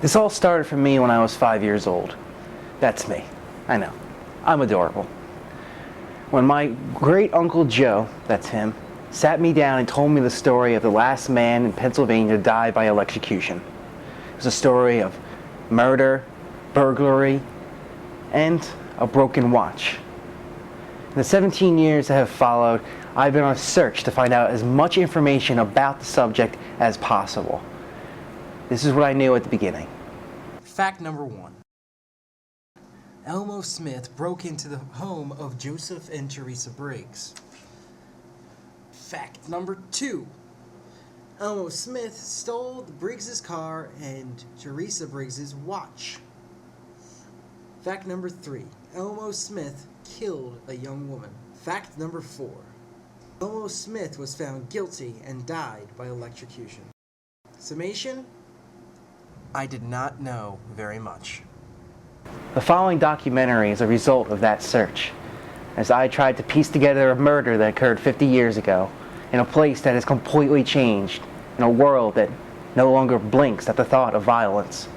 This all started for me when I was 5 years old. That's me. I know. I'm adorable. When my great Uncle Joe, that's him, sat me down and told me the story of the last man in Pennsylvania to die by electrocution. It was a story of murder, burglary, and a broken watch. In the 17 years that have followed, I've been on a search to find out as much information about the subject as possible. This is what I knew at the beginning. Fact number 1. Elmo Smith broke into the home of Joseph and Teresa Briggs. Fact number 2. Elmo Smith stole the Briggs' car and Teresa Briggs' watch. Fact number 3. Elmo Smith killed a young woman. Fact number 4. Elmo Smith was found guilty and died by electrocution. Summation? I did not know very much. The following documentary is a result of that search, as I tried to piece together a murder that occurred 50 years ago, in a place that has completely changed, in a world that no longer blinks at the thought of violence.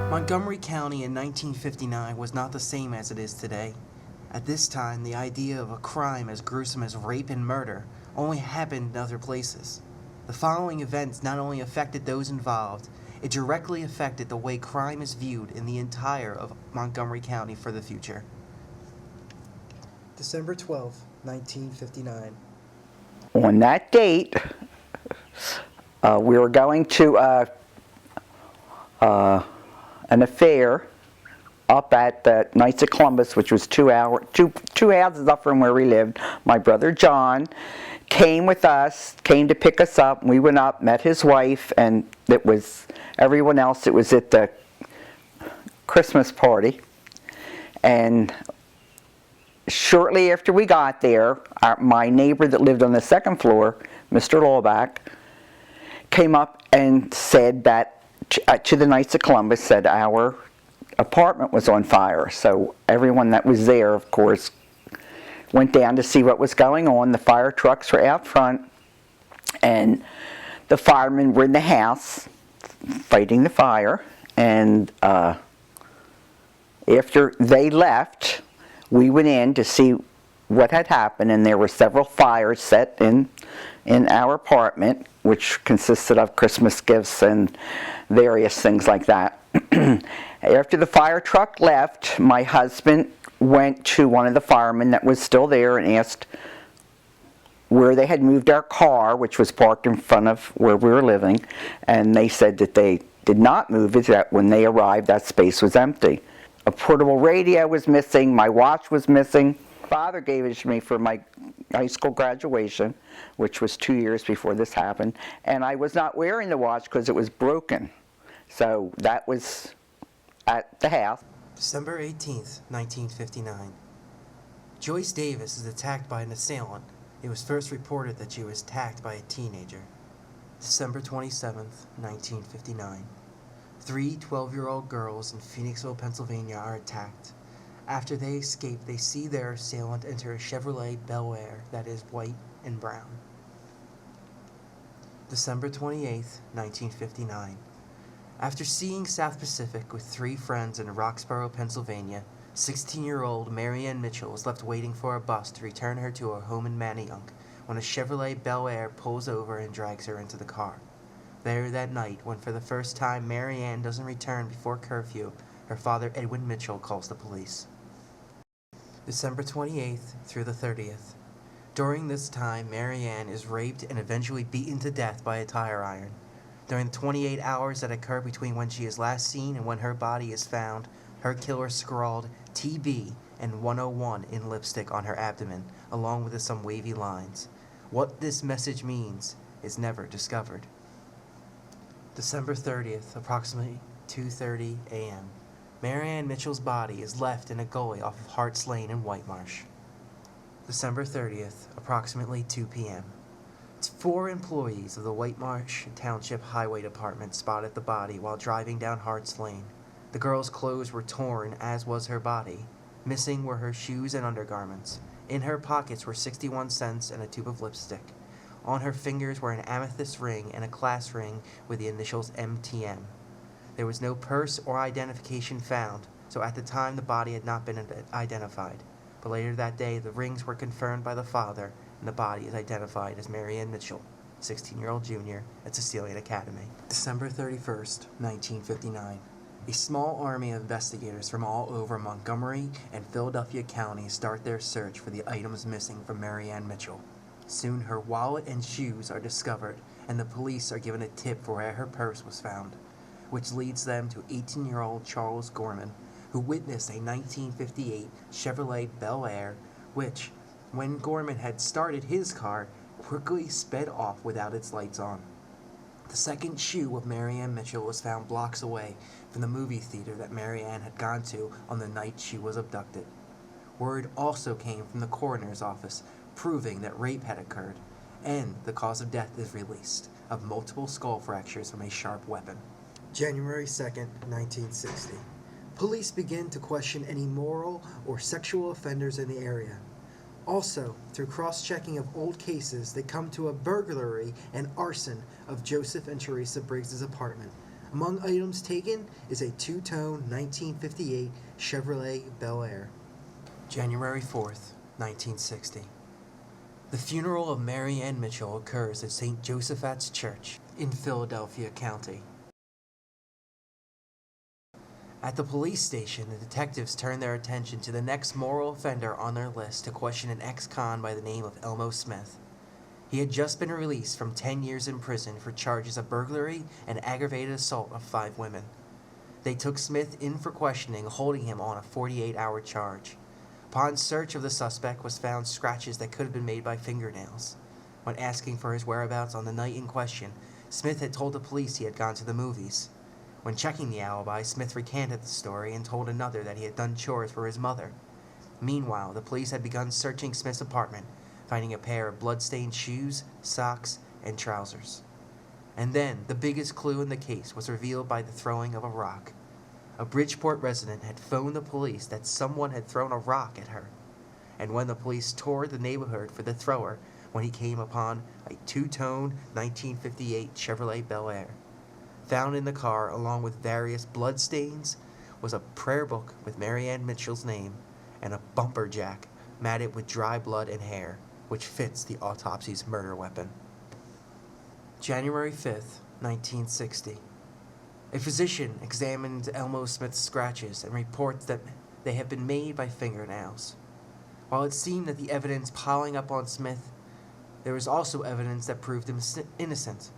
Montgomery County in 1959 was not the same as it is today. At this time, the idea of a crime as gruesome as rape and murder only happened in other places. The following events not only affected those involved, it directly affected the way crime is viewed in the entire of Montgomery County for the future. December 12, 1959. On that date, we were going to an affair up at the Knights of Columbus, which was two houses up from where we lived. My brother John came with us, came to pick us up. We went up, met his wife, and it was everyone else. It was at the Christmas party. And shortly after we got there, my neighbor that lived on the second floor, Mr. Lawback, came up and said that to the Knights of Columbus, said our apartment was on fire. So everyone that was there, of course, went down to see what was going on. The fire trucks were out front, and the firemen were in the house fighting the fire. And after they left, we went in to see what had happened, and there were several fires set in our apartment, which consisted of Christmas gifts and various things like that. After the fire truck left, my husband went to one of the firemen that was still there and asked where they had moved our car, which was parked in front of where we were living, and they said that they did not move it, that when they arrived that space was empty. A portable radio was missing, my watch was missing. Father gave it to me for my high school graduation, which was 2 years before this happened, and I was not wearing the watch because it was broken. So that was at the house. December 18th, 1959. Joyce Davis is attacked by an assailant. It was first reported that she was attacked by a teenager. December 27th, 1959. 3 12-year-old girls in Phoenixville, Pennsylvania are attacked. After they escape, they see their assailant enter a Chevrolet Bel Air that is white and brown. December 28th, 1959. After seeing South Pacific with 3 friends in Roxborough, Pennsylvania, 16-year-old Maryann Mitchell was left waiting for a bus to return her to her home in Manayunk when a Chevrolet Bel Air pulls over and drags her into the car. Later that night, when for the first time Maryann doesn't return before curfew, her father Edwin Mitchell calls the police. December 28th through the 30th. During this time, Maryann is raped and eventually beaten to death by a tire iron. During the 28 hours that occur between when she is last seen and when her body is found, her killer scrawled TB and 101 in lipstick on her abdomen, along with some wavy lines. What this message means is never discovered. December 30th, approximately 2:30 a.m. Maryann Mitchell's body is left in a gully off of Hart's Lane in Whitemarsh. December 30th, approximately 2 p.m. 4 employees of the Whitemarsh Township Highway Department spotted the body while driving down Hart's Lane. The girl's clothes were torn, as was her body. Missing were her shoes and undergarments. In her pockets were 61 cents and a tube of lipstick. On her fingers were an amethyst ring and a class ring with the initials MTM. There was no purse or identification found, so at the time the body had not been identified. But later that day, the rings were confirmed by the father, and the body is identified as Maryann Mitchell, 16-year-old junior at Cecilian Academy. December 31st, 1959. A small army of investigators from all over Montgomery and Philadelphia counties start their search for the items missing from Maryann Mitchell. Soon her wallet and shoes are discovered, and the police are given a tip for where her purse was found, which leads them to 18-year-old Charles Gorman, who witnessed a 1958 Chevrolet Bel Air, which, when Gorman had started his car, quickly sped off without its lights on. The second shoe of Maryann Mitchell was found blocks away from the movie theater that Maryann had gone to on the night she was abducted. Word also came from the coroner's office, proving that rape had occurred, and the cause of death is released, of multiple skull fractures from a sharp weapon. January 2nd, 1960. Police begin to question any moral or sexual offenders in the area. Also, through cross-checking of old cases, they come to a burglary and arson of Joseph and Teresa Briggs' apartment. Among items taken is a two-tone 1958 Chevrolet Bel Air. January 4th, 1960. The funeral of Maryann Mitchell occurs at St. Joseph's Church in Philadelphia County. At the police station, the detectives turn their attention to the next moral offender on their list to question an ex-con by the name of Elmo Smith. He had just been released from 10 years in prison for charges of burglary and aggravated assault of 5 women. They took Smith in for questioning, holding him on a 48-hour charge. Upon search of the suspect was found scratches that could have been made by fingernails. When asking for his whereabouts on the night in question, Smith had told the police he had gone to the movies. When checking the alibi, Smith recanted the story and told another that he had done chores for his mother. Meanwhile, the police had begun searching Smith's apartment, finding a pair of blood-stained shoes, socks, and trousers. And then, the biggest clue in the case was revealed by the throwing of a rock. A Bridgeport resident had phoned the police that someone had thrown a rock at her. And when the police toured the neighborhood for the thrower, when he came upon a two-tone 1958 Chevrolet Bel Air. Found in the car, along with various blood stains, was a prayer book with Maryann Mitchell's name and a bumper jack matted with dry blood and hair, which fits the autopsy's murder weapon. January 5th, 1960. A physician examined Elmo Smith's scratches and reports that they have been made by fingernails. While it seemed that the evidence piling up on Smith, there was also evidence that proved him innocent.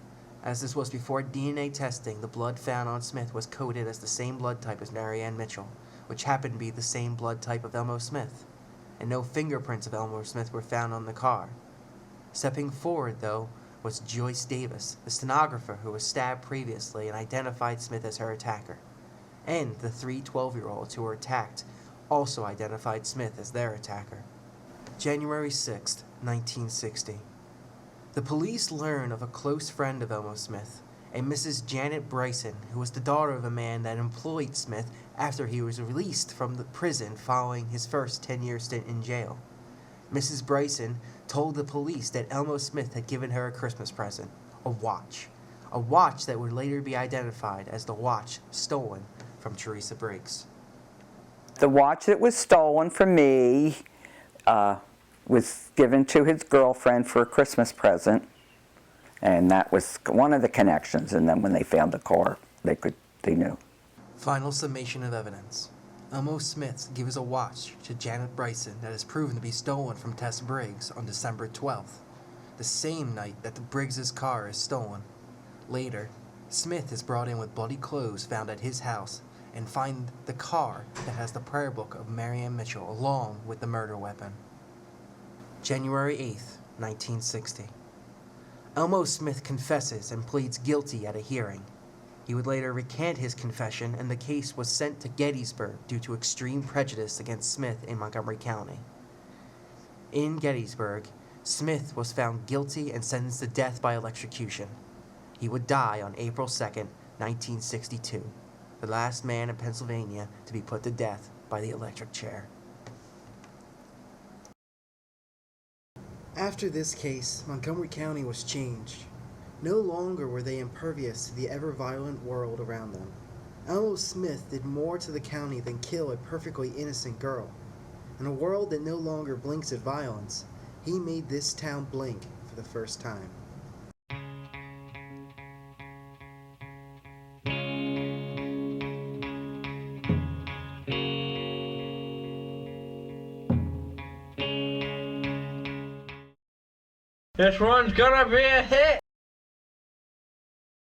As this was before DNA testing, the blood found on Smith was coded as the same blood type as Maryann Mitchell, which happened to be the same blood type of Elmo Smith, and no fingerprints of Elmo Smith were found on the car. Stepping forward, though, was Joyce Davis, the stenographer who was stabbed previously and identified Smith as her attacker, and the 3 12-year-olds who were attacked also identified Smith as their attacker. January 6th, 1960. The police learn of a close friend of Elmo Smith, a Mrs. Janet Bryson, who was the daughter of a man that employed Smith after he was released from the prison following his first 10-year stint in jail. Mrs. Bryson told the police that Elmo Smith had given her a Christmas present, a watch that would later be identified as the watch stolen from Teresa Briggs. The watch that was stolen from me was given to his girlfriend for a Christmas present, and that was one of the connections. And then when they found the car, they knew. Final summation of evidence. Elmo Smith gives a watch to Janet Bryson that is proven to be stolen from Tess Briggs on December 12th, the same night that the Briggs' car is stolen. Later, Smith is brought in with bloody clothes found at his house and find the car that has the prayer book of Maryann Mitchell along with the murder weapon. January 8th, 1960. Elmo Smith confesses and pleads guilty at a hearing. He would later recant his confession, and the case was sent to Gettysburg due to extreme prejudice against Smith in Montgomery County. In Gettysburg, Smith was found guilty and sentenced to death by electrocution. He would die on April 2nd, 1962, the last man in Pennsylvania to be put to death by the electric chair. After this case, Montgomery County was changed. No longer were they impervious to the ever-violent world around them. Elmo Smith did more to the county than kill a perfectly innocent girl. In a world that no longer blinks at violence, he made this town blink for the first time. This one's gonna be a hit!